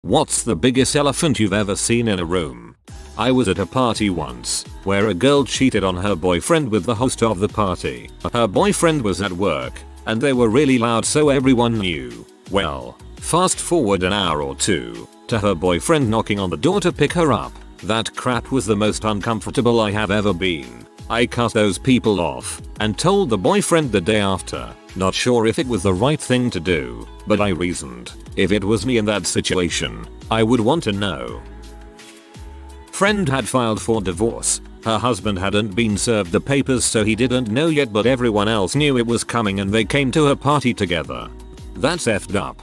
What's the biggest elephant you've ever seen in a room? I was at a party once where a girl cheated on her boyfriend with the host of the party. Her boyfriend was at work and they were really loud so everyone knew. Well, fast forward an hour or two to her boyfriend knocking on the door to pick her up. That crap was the most uncomfortable I have ever been. I cut those people off and told the boyfriend the day after. Not sure if it was the right thing to do, but I reasoned, if it was me in that situation, I would want to know. Friend had filed for divorce. Her husband hadn't been served the papers so he didn't know yet, but everyone else knew it was coming and they came to her party together. That's effed up.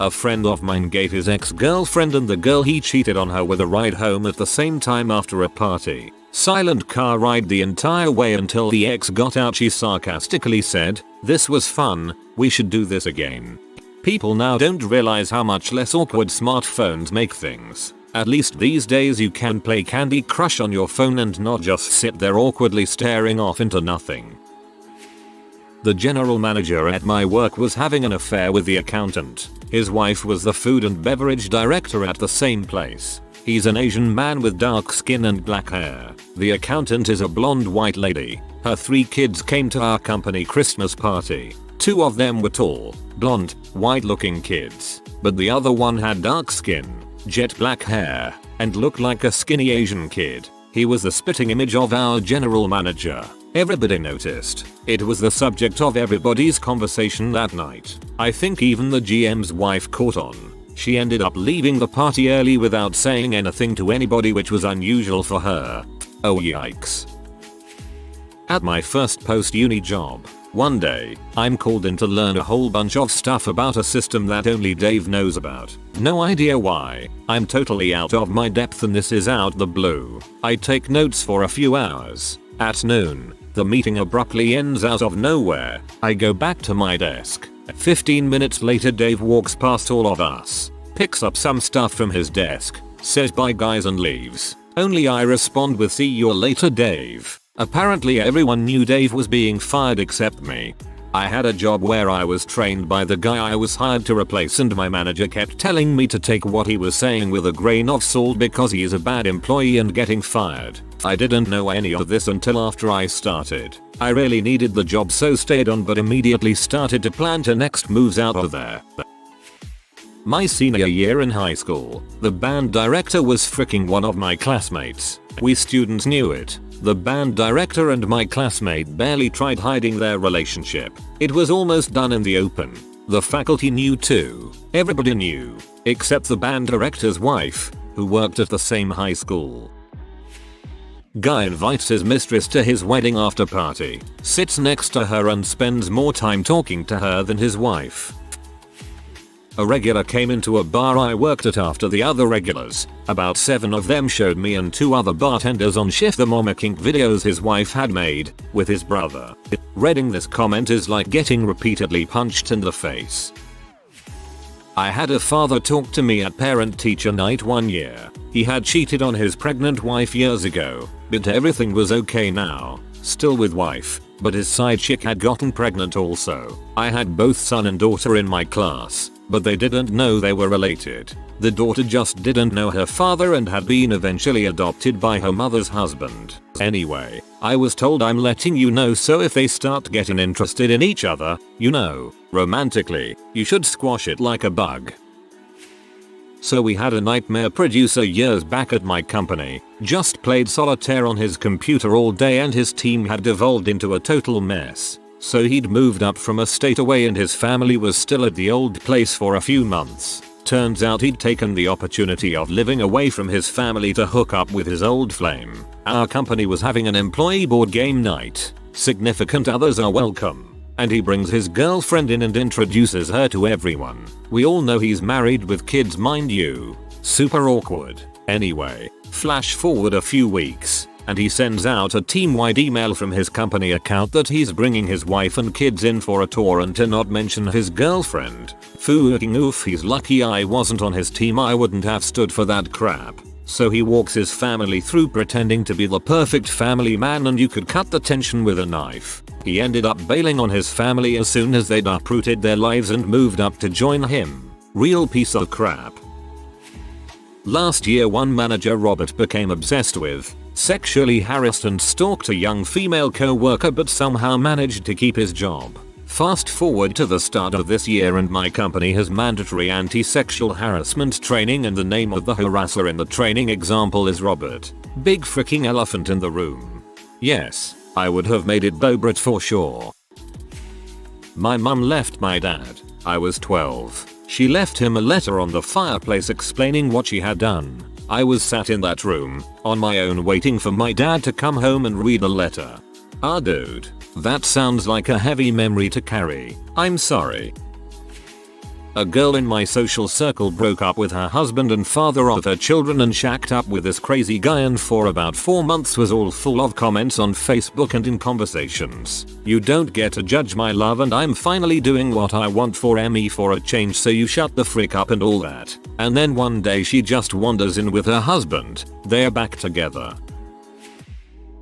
A friend of mine gave his ex-girlfriend and the girl he cheated on her with a ride home at the same time after a party. Silent car ride the entire way until the ex got out. She sarcastically said, "This was fun, we should do this again." People now don't realize how much less awkward smartphones make things. At least these days you can play Candy Crush on your phone and not just sit there awkwardly staring off into nothing. The general manager at my work was having an affair with the accountant. His wife was the food and beverage director at the same place. He's an Asian man with dark skin and black hair. The accountant is a blonde white lady. Her 3 kids came to our company Christmas party. 2 of them were tall, blonde, white looking kids, but the other one had dark skin, jet black hair, and looked like a skinny Asian kid. He was the spitting image of our general manager. Everybody noticed. It was the subject of everybody's conversation that night. I think even the GM's wife caught on. She ended up leaving the party early without saying anything to anybody, which was unusual for her. Oh yikes. At my first post-uni job, one day, I'm called in to learn a whole bunch of stuff about a system that only Dave knows about. No idea why. I'm totally out of my depth and this is out the blue. I take notes for a few hours. At noon, the meeting abruptly ends out of nowhere. I go back to my desk. 15 minutes later Dave walks past all of us, picks up some stuff from his desk, says bye guys and leaves. Only I respond with see you later Dave. Apparently everyone knew Dave was being fired except me. I had a job where I was trained by the guy I was hired to replace and my manager kept telling me to take what he was saying with a grain of salt because he is a bad employee and getting fired. I didn't know any of this until after I started. I really needed the job so stayed on but immediately started to plan to next moves out of there. My senior year in high school, the band director was freaking one of my classmates. We students knew it. The band director and my classmate barely tried hiding their relationship. It was almost done in the open. The faculty knew too. Everybody knew, except the band director's wife, who worked at the same high school. Guy invites his mistress to his wedding after party, sits next to her and spends more time talking to her than his wife. A regular came into a bar I worked at after the other regulars. About 7 of them showed me and 2 other bartenders on shift the mama kink videos his wife had made with his brother. Reading this comment is like getting repeatedly punched in the face. I had a father talk to me at parent-teacher night one year. He had cheated on his pregnant wife years ago, but everything was okay now. Still with wife, but his side chick had gotten pregnant also. I had both son and daughter in my class, but they didn't know they were related. The daughter just didn't know her father and had been eventually adopted by her mother's husband. Anyway, I was told I'm letting you know so if they start getting interested in each other, you know, romantically, you should squash it like a bug. So we had a nightmare producer years back at my company, just played solitaire on his computer all day and his team had devolved into a total mess. So he'd moved up from a state away and his family was still at the old place for a few months. Turns out he'd taken the opportunity of living away from his family to hook up with his old flame. Our company was having an employee board game night. Significant others are welcome. And he brings his girlfriend in and introduces her to everyone. We all know he's married with kids, mind you. Super awkward. Anyway, flash forward a few weeks, and he sends out a team-wide email from his company account that he's bringing his wife and kids in for a tour and to not mention his girlfriend. Fucking oof, he's lucky I wasn't on his team, I wouldn't have stood for that crap. So he walks his family through pretending to be the perfect family man and you could cut the tension with a knife. He ended up bailing on his family as soon as they'd uprooted their lives and moved up to join him. Real piece of crap. Last year one manager Robert became obsessed with, sexually harassed and stalked a young female co-worker but somehow managed to keep his job. Fast forward to the start of this year and my company has mandatory anti-sexual harassment training and the name of the harasser in the training example is Robert. Big freaking elephant in the room. Yes, I would have made it Bobrit for sure. My mum left my dad. I was 12. She left him a letter on the fireplace explaining what she had done. I was sat in that room, on my own waiting for my dad to come home and read the letter. Ah dude, that sounds like a heavy memory to carry. I'm sorry. A girl in my social circle broke up with her husband and father of her children and shacked up with this crazy guy and for about 4 months was all full of comments on Facebook and in conversations. You don't get to judge my love and I'm finally doing what I want for me for a change so you shut the frick up and all that. And then one day she just wanders in with her husband. They're back together.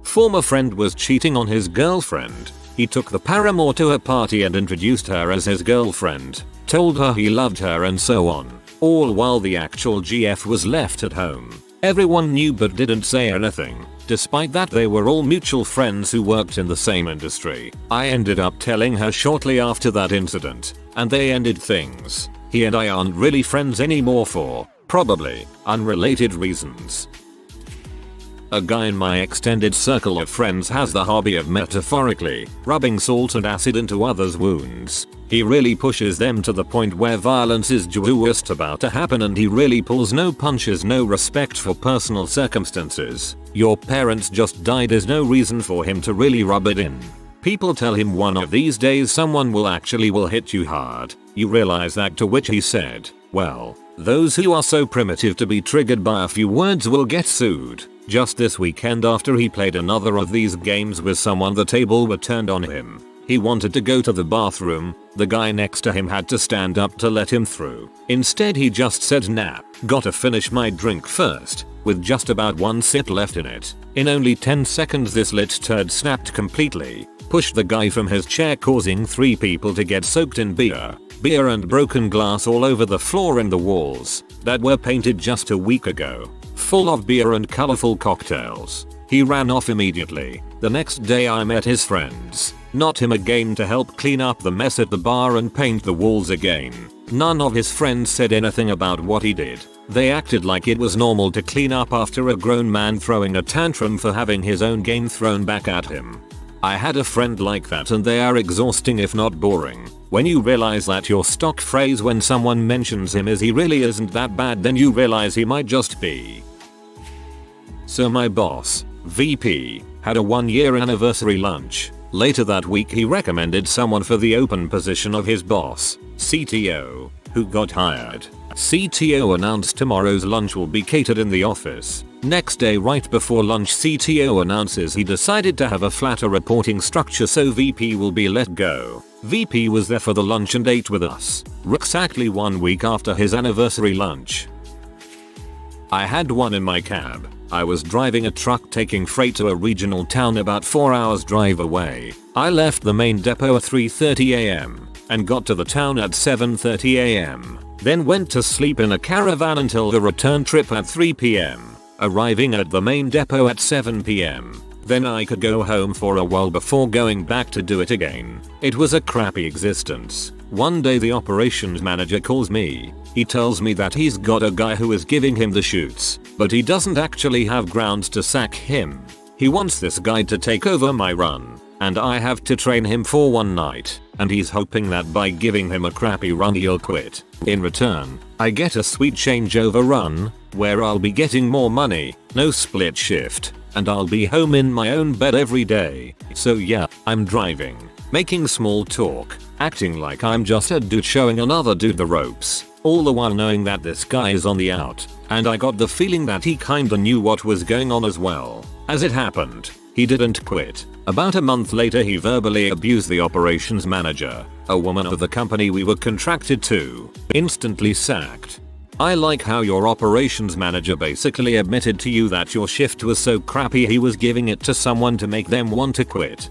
Former friend was cheating on his girlfriend. He took the paramour to a party and introduced her as his girlfriend. Told her he loved her and so on. All while the actual GF was left at home. Everyone knew but didn't say anything. Despite that they were all mutual friends who worked in the same industry. I ended up telling her shortly after that incident. And they ended things. He and I aren't really friends anymore for, probably, unrelated reasons. A guy in my extended circle of friends has the hobby of metaphorically rubbing salt and acid into others' wounds. He really pushes them to the point where violence is just about to happen and he really pulls no punches, no respect for personal circumstances. Your parents just died is no reason for him to really rub it in. People tell him one of these days someone will hit you hard. You realize that, to which he said, well, those who are so primitive to be triggered by a few words will get sued. Just this weekend after he played another of these games with someone the table were turned on him. He wanted to go to the bathroom, the guy next to him had to stand up to let him through. Instead he just said nah, gotta finish my drink first, with just about one sip left in it. In only 10 seconds this lit turd snapped completely, pushed the guy from his chair causing 3 people to get soaked in beer and broken glass all over the floor and the walls that were painted just a week ago, full of beer and colorful cocktails. He ran off immediately. The next day I met his friends, not him again, to help clean up the mess at the bar and paint the walls again. None of his friends said anything about what he did. They acted like it was normal to clean up after a grown man throwing a tantrum for having his own game thrown back at him. I had a friend like that and they are exhausting if not boring. When you realize that your stock phrase when someone mentions him is he really isn't that bad, then you realize he might just be. So my boss, VP, had a 1-year anniversary lunch. Later that week he recommended someone for the open position of his boss, CTO, who got hired. CTO announced tomorrow's lunch will be catered in the office. Next day right before lunch CTO announces he decided to have a flatter reporting structure so VP will be let go. VP was there for the lunch and ate with us. Exactly 1 week after his anniversary lunch. I had one in my cab. I was driving a truck taking freight to a regional town about 4 hours drive away. I left the main depot at 3:30 am and got to the town at 7:30 am. Then went to sleep in a caravan until the return trip at 3 pm, arriving at the main depot at 7 pm. Then I could go home for a while before going back to do it again. It was a crappy existence. One day the operations manager calls me. He tells me that he's got a guy who is giving him the shoots, but he doesn't actually have grounds to sack him. He wants this guy to take over my run, and I have to train him for 1 night, and he's hoping that by giving him a crappy run he'll quit. In return, I get a sweet changeover run, where I'll be getting more money, no split shift, and I'll be home in my own bed every day. So yeah, I'm driving, making small talk, acting like I'm just a dude showing another dude the ropes, all the while knowing that this guy is on the out, and I got the feeling that he kinda knew what was going on as well. As it happened, he didn't quit. About a month later he verbally abused the operations manager, a woman of the company we were contracted to, instantly sacked. I like how your operations manager basically admitted to you that your shift was so crappy he was giving it to someone to make them want to quit.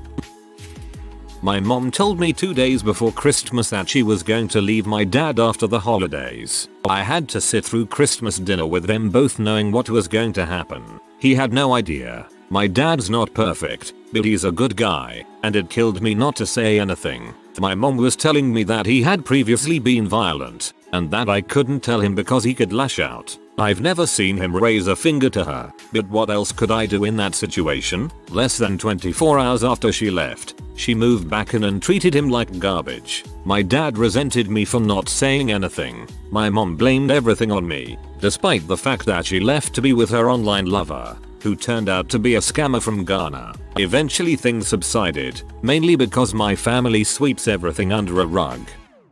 My mom told me 2 days before Christmas that she was going to leave my dad after the holidays. I had to sit through Christmas dinner with them both knowing what was going to happen. He had no idea. My dad's not perfect, but he's a good guy, and it killed me not to say anything. My mom was telling me that he had previously been violent, and that I couldn't tell him because he could lash out. I've never seen him raise a finger to her, but what else could I do in that situation? Less than 24 hours after she left, she moved back in and treated him like garbage. My dad resented me for not saying anything. My mom blamed everything on me, despite the fact that she left to be with her online lover, who turned out to be a scammer from Ghana. Eventually things subsided, mainly because my family sweeps everything under a rug.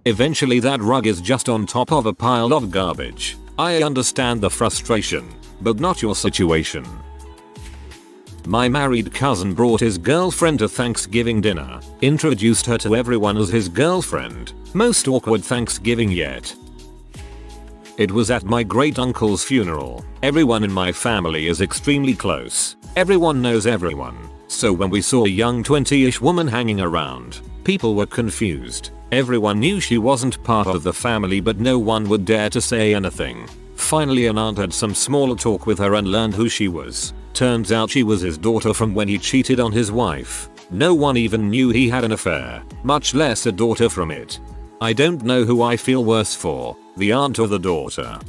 Eventually that rug is just on top of a pile of garbage. I understand the frustration, but not your situation. My married cousin brought his girlfriend to Thanksgiving dinner, introduced her to everyone as his girlfriend. Most awkward Thanksgiving yet. It was at my great uncle's funeral. Everyone in my family is extremely close. Everyone knows everyone. So when we saw a young 20-ish woman hanging around, people were confused. Everyone knew she wasn't part of the family, but no one would dare to say anything. Finally an aunt had some small talk with her and learned who she was. Turns out she was his daughter from when he cheated on his wife. No one even knew he had an affair, much less a daughter from it. I don't know who I feel worse for, the aunt or the daughter.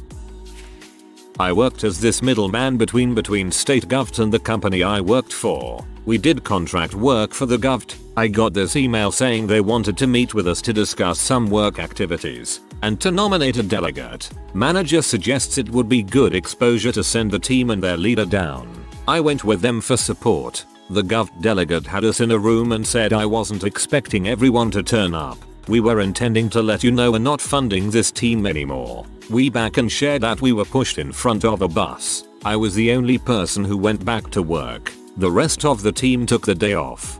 I worked as this middleman between state govt and the company I worked for. We did contract work for the govt. I got this email saying they wanted to meet with us to discuss some work activities and to nominate a delegate. Manager suggests it would be good exposure to send the team and their leader down. I went with them for support. The govt delegate had us in a room and said I wasn't expecting everyone to turn up. We were intending to let you know we're not funding this team anymore. We back and shared that we were pushed in front of a bus. I was the only person who went back to work. The rest of the team took the day off.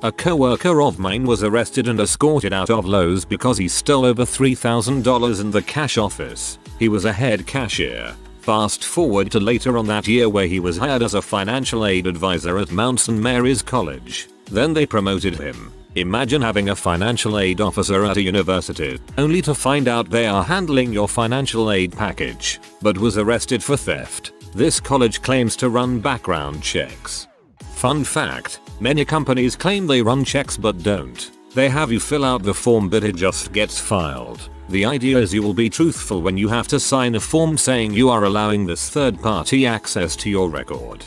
A coworker of mine was arrested and escorted out of Lowe's because he stole over $3,000 in the cash office. He was a head cashier. Fast forward to later on that year where he was hired as a financial aid advisor at Mount St. Mary's College. Then they promoted him. Imagine having a financial aid officer at a university, only to find out they are handling your financial aid package, but was arrested for theft. This college claims to run background checks. Fun fact, many companies claim they run checks but don't. They have you fill out the form but it just gets filed. The idea is you will be truthful when you have to sign a form saying you are allowing this third party access to your record.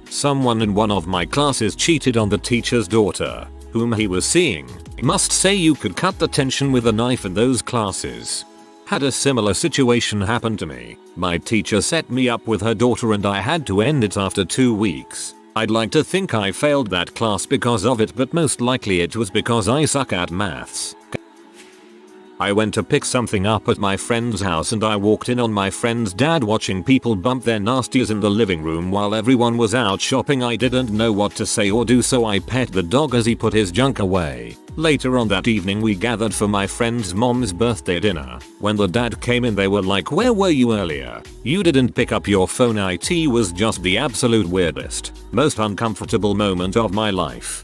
Someone in one of my classes cheated on the teacher's daughter, whom he was seeing. Must say you could cut the tension with a knife in those classes. Had a similar situation happen to me. My teacher set me up with her daughter and I had to end it after 2 weeks. I'd like to think I failed that class because of it, but most likely it was because I suck at maths. I went to pick something up at my friend's house and I walked in on my friend's dad watching people bump their nasties in the living room while everyone was out shopping. I didn't know what to say or do, so I pet the dog as he put his junk away. Later on that evening we gathered for my friend's mom's birthday dinner. When the dad came in they were like, "Where were you earlier? You didn't pick up your phone." It was just the absolute weirdest, most uncomfortable moment of my life.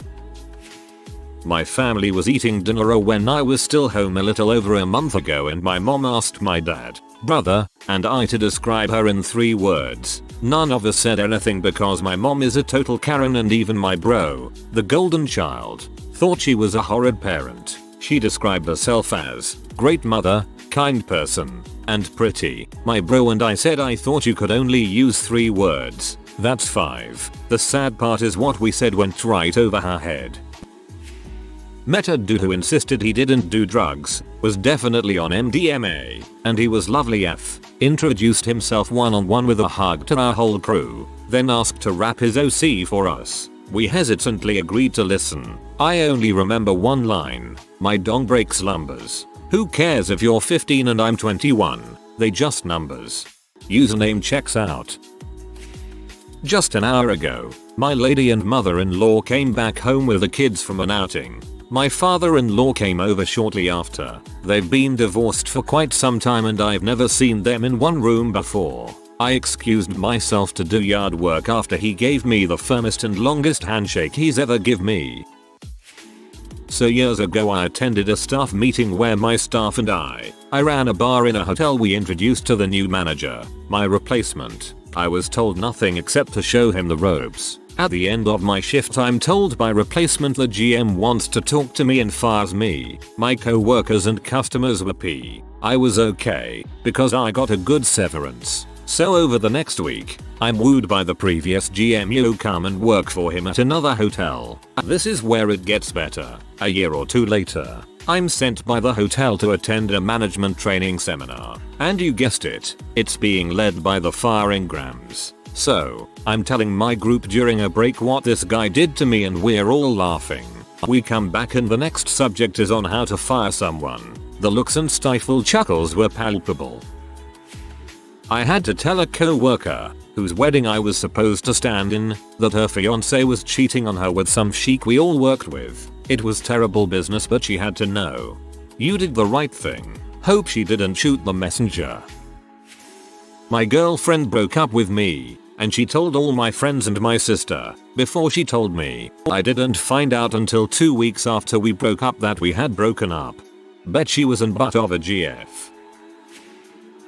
My family was eating dinner when I was still home a little over a month ago and my mom asked my dad, brother, and I to describe her in 3 words. None of us said anything because my mom is a total Karen, and even my bro, the golden child, thought she was a horrid parent. She described herself as great mother, kind person, and pretty. My bro and I said I thought you could only use 3 words. That's 5. The sad part is what we said went right over her head. Met a dude who insisted he didn't do drugs, was definitely on MDMA, and he was lovely AF. Introduced himself one-on-one with a hug to our whole crew, then asked to rap his OC for us. We hesitantly agreed to listen. I only remember one line, "My dog breaks lumbers. Who cares if you're 15 and I'm 21, they just numbers." Username checks out. Just an hour ago, my lady and mother-in-law came back home with the kids from an outing. My father-in-law came over shortly after. They've been divorced for quite some time and I've never seen them in one room before. I excused myself to do yard work after he gave me the firmest and longest handshake he's ever give me. So years ago I attended a staff meeting where my staff and I ran a bar in a hotel we introduced to the new manager, my replacement. I was told nothing except to show him the ropes. At the end of my shift I'm told my replacement the GM wants to talk to me and fires me. My co-workers and customers were pissed. I was okay because I got a good severance. So over the next week, I'm wooed by the previous GM to come and work for him at another hotel. This is where it gets better. A year or two later, I'm sent by the hotel to attend a management training seminar. And you guessed it, it's being led by the firing Grams. So, I'm telling my group during a break what this guy did to me and we're all laughing. We come back and the next subject is on how to fire someone. The looks and stifled chuckles were palpable. I had to tell a co-worker, whose wedding I was supposed to stand in, that her fiance was cheating on her with some sheik we all worked with. It was terrible business but she had to know. You did the right thing. Hope she didn't shoot the messenger. My girlfriend broke up with me, and she told all my friends and my sister. Before she told me, I didn't find out until 2 weeks after we broke up that we had broken up. Bet she was in butt of a GF.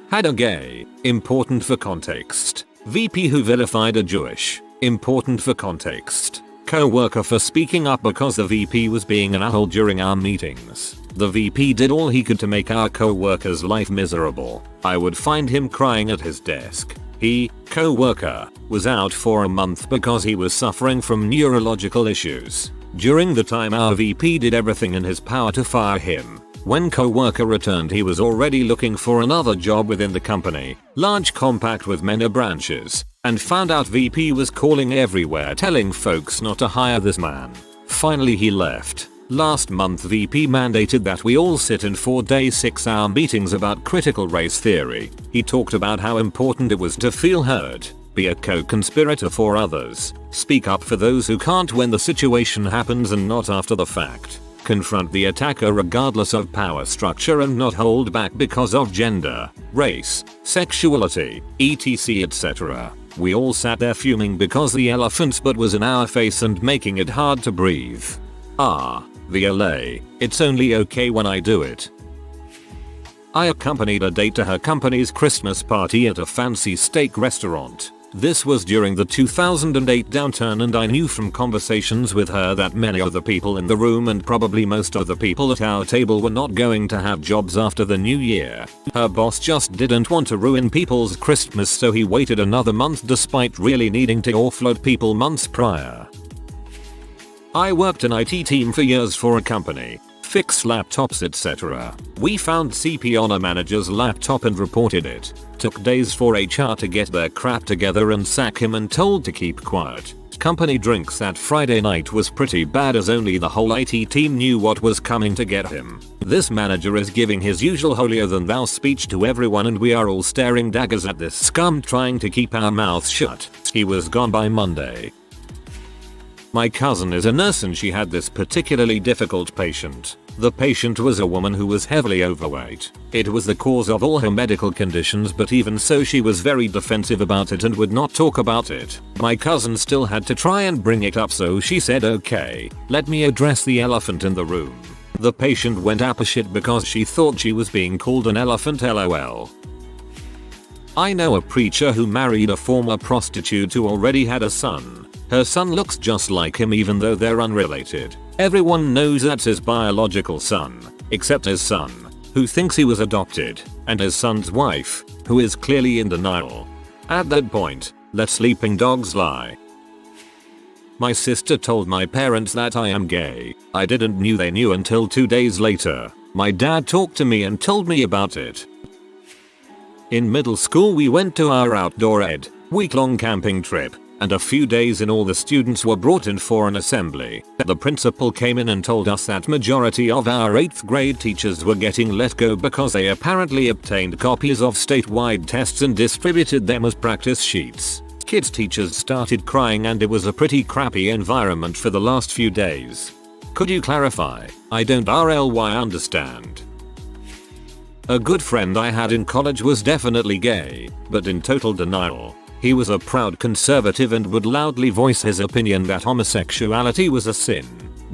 Had a gay, important for context, VP who vilified a Jewish, important for context, co-worker for speaking up because the VP was being an asshole during our meetings. The VP did all he could to make our co-worker's life miserable. I would find him crying at his desk. He, co-worker, was out for a month because he was suffering from neurological issues. During the time our VP did everything in his power to fire him. When co-worker returned he was already looking for another job within the company, large compact with many branches, and found out VP was calling everywhere telling folks not to hire this man. Finally he left. Last month VP mandated that we all sit in 4-day 6-hour meetings about critical race theory. He talked about how important it was to feel heard, be a co-conspirator for others, speak up for those who can't when the situation happens and not after the fact. Confront the attacker regardless of power structure and not hold back because of gender, race, sexuality, etc etc. We all sat there fuming because the elephant's butt was in our face and making it hard to breathe. The LA, it's only okay when I do it. I accompanied a date to her company's Christmas party at a fancy steak restaurant. This was during the 2008 downturn and I knew from conversations with her that many of the people in the room and probably most of the people at our table were not going to have jobs after the new year. Her boss just didn't want to ruin people's Christmas so he waited another month despite really needing to offload people months prior. I worked an IT team for years for a company. Fix laptops etc. We found CP on a manager's laptop and reported it. Took days for HR to get their crap together and sack him and told to keep quiet. Company drinks that Friday night was pretty bad as only the whole IT team knew what was coming to get him. This manager is giving his usual holier than thou speech to everyone and we are all staring daggers at this scum trying to keep our mouths shut. He was gone by Monday. My cousin is a nurse and she had this particularly difficult patient. The patient was a woman who was heavily overweight. It was the cause of all her medical conditions but even so she was very defensive about it and would not talk about it. My cousin still had to try and bring it up so she said okay, let me address the elephant in the room. The patient went apeshit because she thought she was being called an elephant lol. I know a preacher who married a former prostitute who already had a son. Her son looks just like him even though they're unrelated. Everyone knows that's his biological son, except his son, who thinks he was adopted, and his son's wife, who is clearly in denial. At that point, let sleeping dogs lie. My sister told my parents that I am gay. I didn't knew they knew until 2 days later. My dad talked to me and told me about it. In middle school we went to our outdoor week-long camping trip. And a few days in all the students were brought in for an assembly. The principal came in and told us that majority of our 8th grade teachers were getting let go because they apparently obtained copies of statewide tests and distributed them as practice sheets. Kids' teachers started crying and it was a pretty crappy environment for the last few days. Could you clarify? I don't really understand. A good friend I had in college was definitely gay, but in total denial. He was a proud conservative and would loudly voice his opinion that homosexuality was a sin.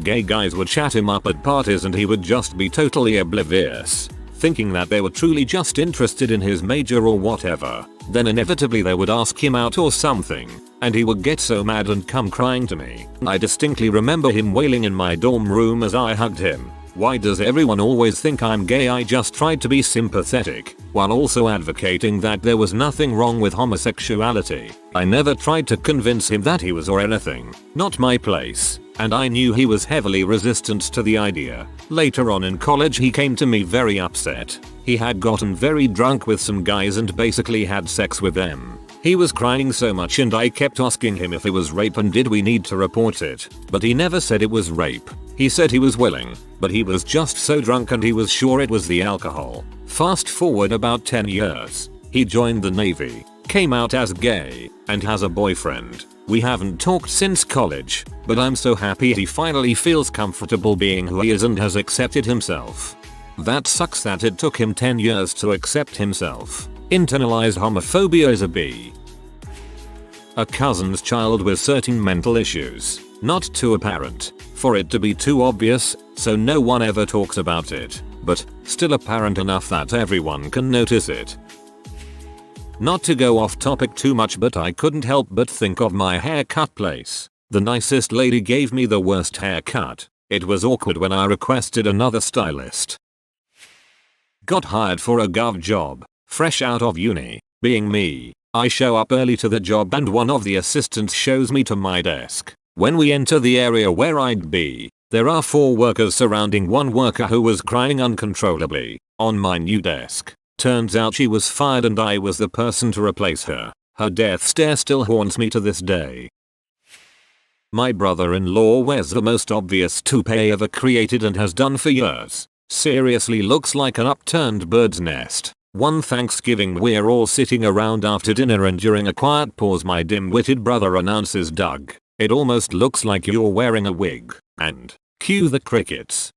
Gay guys would chat him up at parties and he would just be totally oblivious, thinking that they were truly just interested in his major or whatever. Then inevitably they would ask him out or something, and he would get so mad and come crying to me. I distinctly remember him wailing in my dorm room as I hugged him. Why does everyone always think I'm gay? I just tried to be sympathetic, while also advocating that there was nothing wrong with homosexuality. I never tried to convince him that he was or anything. Not my place. And I knew he was heavily resistant to the idea. Later on in college he came to me very upset. He had gotten very drunk with some guys and basically had sex with them. He was crying so much and I kept asking him if it was rape and did we need to report it, but he never said it was rape. He said he was willing, but he was just so drunk and he was sure it was the alcohol. Fast forward about 10 years. He joined the Navy, came out as gay, and has a boyfriend. We haven't talked since college, but I'm so happy he finally feels comfortable being who he is and has accepted himself. That sucks that it took him 10 years to accept himself. Internalized homophobia is a B. A cousin's child with certain mental issues, not too apparent for it to be too obvious, so no one ever talks about it, but still apparent enough that everyone can notice it. Not to go off topic too much, but I couldn't help but think of my haircut place. The nicest lady gave me the worst haircut. It was awkward when I requested another stylist. Got hired for a gov job, fresh out of uni. Being me, I show up early to the job and one of the assistants shows me to my desk. When we enter the area where I'd be, there are 4 workers surrounding one worker who was crying uncontrollably on my new desk. Turns out she was fired and I was the person to replace her. Her death stare still haunts me to this day. My brother-in-law wears the most obvious toupee ever created and has done for years. Seriously looks like an upturned bird's nest. One Thanksgiving we're all sitting around after dinner and during a quiet pause my dim-witted brother announces, "Doug, it almost looks like you're wearing a wig," and cue the crickets.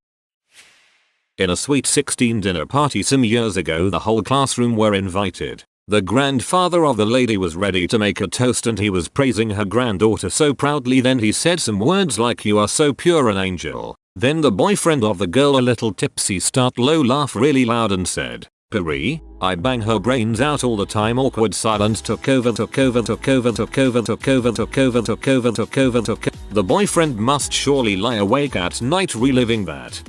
In a sweet 16 dinner party some years ago the whole classroom were invited. The grandfather of the lady was ready to make a toast and he was praising her granddaughter so proudly, then he said some words like, "You are so pure an angel." Then the boyfriend of the girl, a little tipsy, start low laugh really loud and said, "Peri, I bang her brains out all the time." Awkward silence took over. The boyfriend must surely lie awake at night reliving that.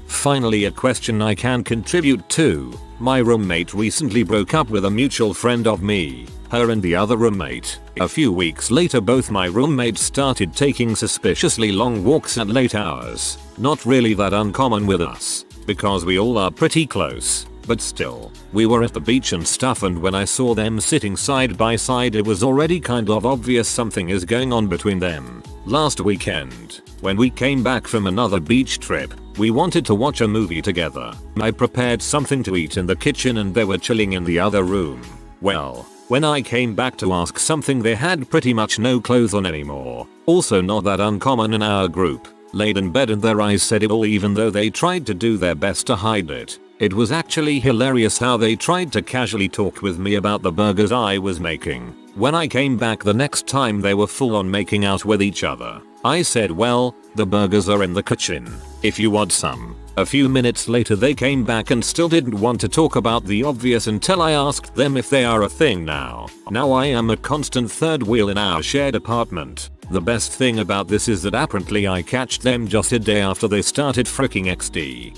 Finally, a question I can contribute to. My roommate recently broke up with a mutual friend of me, her and the other roommate. A few weeks later both my roommates started taking suspiciously long walks at late hours. Not really that uncommon with us, because we all are pretty close. But still, we were at the beach and stuff, and when I saw them sitting side by side it was already kind of obvious something is going on between them. Last weekend, when we came back from another beach trip, we wanted to watch a movie together. I prepared something to eat in the kitchen and they were chilling in the other room. Well, when I came back to ask something they had pretty much no clothes on anymore. Also not that uncommon in our group. Laid in bed and their eyes said it all even though they tried to do their best to hide it. It was actually hilarious how they tried to casually talk with me about the burgers I was making. When I came back the next time they were full on making out with each other. I said, "Well, the burgers are in the kitchen, if you want some." A few minutes later they came back and still didn't want to talk about the obvious until I asked them if they are a thing now. Now I am a constant third wheel in our shared apartment. The best thing about this is that apparently I catched them just a day after they started freaking XD.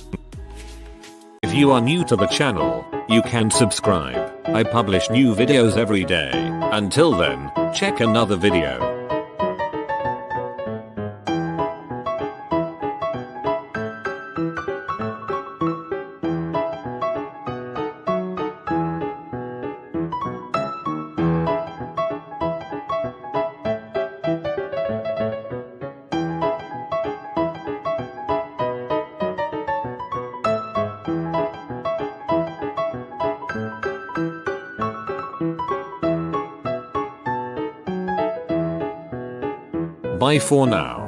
If you are new to the channel, you can subscribe. I publish new videos every day. Until then, check another video. Bye for now.